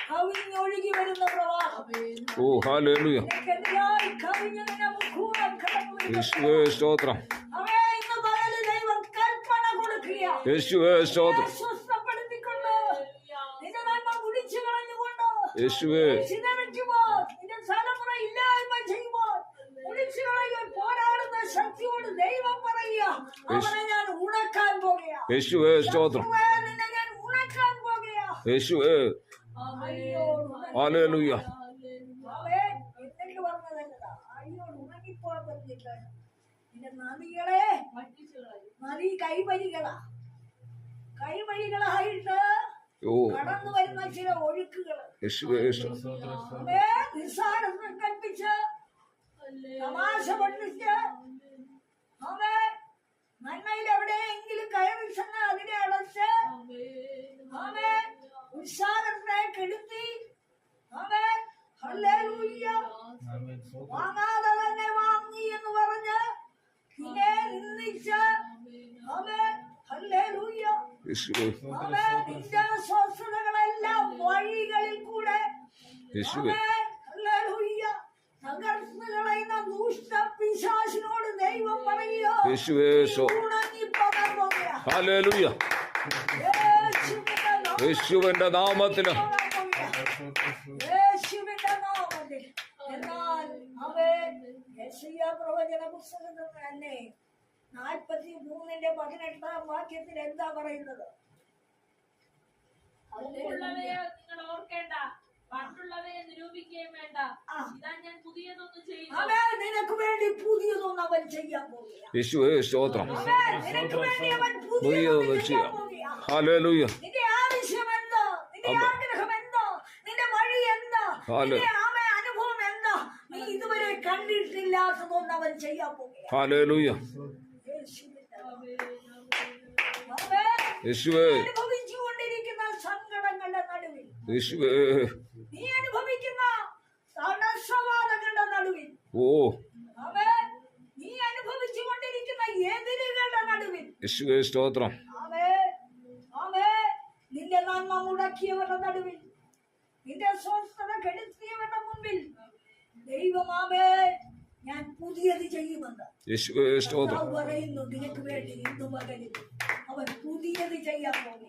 കവിഞ്ഞൊഴുകി വരുന്ന പ്രവാഹം. ഓ ഹല്ലേലൂയ. നിനക്കെതിരായി കവിഞ്ഞ് നിന്നെ മുഖൂടം കടന്നു വരുന്ന യേശുവേ സ്തോത്രം. അവേ, ഇന്ന് പകല് ദൈവം കൽപ്പന കൊടുക്കുക. യേശുവേ സ്തോത്രം. സ്വസ്ഥപ്പെടുത്തിക്കൊണ്ട് നിന്റെ നന്മ കുടിച്ചു കളഞ്ഞുകൊണ്ട് യേശുവേ ചിതറിക്കുമ്പോൾ നിന്റെ തലമുറ ഇല്ലായ്മ ചെയ്യുമ്പോൾ കുടിച്ചു കളയാൻ പോരാടുന്ന ശക്തിയോട് ദൈവം പറയുക, അവനെ ഞാൻ ഉണക്കാൻ പോകുക. യേശുവേ സ്തോത്രം. നിന്നെ ഞാൻ ഉണക്കാൻ പോകുക. യേശുവേ ഹല്ലേലൂയ. അവേ, എന്നിട്ട് പറഞ്ഞതല്ലതാ, അയ്യോട് ഉണങ്ങിപ്പോകാൻ പറ്റില്ല. നിന്റെ നദികളെ നദി കൈവഴികളായിട്ട് കടന്നു വരുന്ന ചില ഒഴുക്കുകൾ നിസ്സാരം കൽപ്പിച്ച് തമാശ പഠിച്ച് അവേ നന്മയിൽ എവിടെയെങ്കിലും കയറി ചെന്ന് അതിനെ അടച്ച് അവേ ഉത്സാഹത്തെ കെടുത്തി അവേ ഹല്ലേലൂയ വാങ്ങാതെ തന്നെ വാങ്ങി എന്ന് പറഞ്ഞ് പിന്നെ നിന്ദിച്ച് അവേ ഹല്ലേലൂയ അവേ നിന്റെ സ്വസ്ഥതകളെല്ലാം വഴികളിൽ കൂടെ ഹല്ലേലൂയ തകർന്നു കളയുന്ന ദുഷ്ട പിശാചിനോട് ദൈവം പറയുക, ഉണങ്ങിപ്പോകാൻ പോകുക. ഹല്ലേലൂയ. യേശുവിന്റെ നാമത്തിൽ. എന്നാൽ അവൻ യെശയ്യാ പ്രവചന പുസ്തകത്തിൽ തന്നെ 43:18 വാക്യത്തിൽ എന്താ പറയുന്നത്? നിങ്ങൾ ഓർക്കേണ്ട, പണ്ടുള്ളവയെ നിരൂപിക്കുകയും വേണ്ട. ഇതാ ഞാൻ പുതിയതൊന്നും ചെയ്യുന്നു. നിനക്ക് വേണ്ടി പുതിയതൊന്നും അവൻ ചെയ്യാൻ പോകുക. യേശുവേ സ്തോത്രം. നിനക്ക് വേണ്ടി അവൻ പുതിയതൊന്നും ചെയ്യാൻ പോകുക. ഹല്ലേലൂയ. നിന്റെ ആവശ്യം എന്തോ, നിന്റെ ആഗ്രഹം എന്തോ, നിന്റെ വഴി എന്താ, നിന്റെ അനുഭവം എന്താ, നീ ഇതുവരെ കണ്ടിട്ടില്ലാത്തതൊന്നും അവൻ ചെയ്യാൻ പോകുക. ഹല്ലേലൂയ. യേശുവേ അനുഭവിച്ചുകൊണ്ടിരിക്കുന്ന സങ്കടങ്ങളുടെ നടുവിൽ, യേശുവേ നീ അനുഭവിക്കുന്ന തടസ്സവാദങ്ങളുടെ നടുവിൽ, നീ അനുഭവിച്ചുകൊണ്ടിരിക്കുന്ന എതിരുകളുടെ നടുവിൽ, യേശുവേ സ്തോത്രം. നിന്റെ നന്മ മുടക്കിയവരുടെ നടുവിൽ, നിന്റെ സ്വസ്ഥത കെടുത്തിയവരുടെ മുമ്പിൽ ദൈവമാവേ ഞാൻ പുതിയത് ചെയ്യുമെന്ന് യേശുവേ സ്തോത്രം പറയുന്നു. നിനക്ക് വേണ്ടി ഇന്നു പകലിൽ അവൻ പുതിയത് ചെയ്യാൻ പോകും.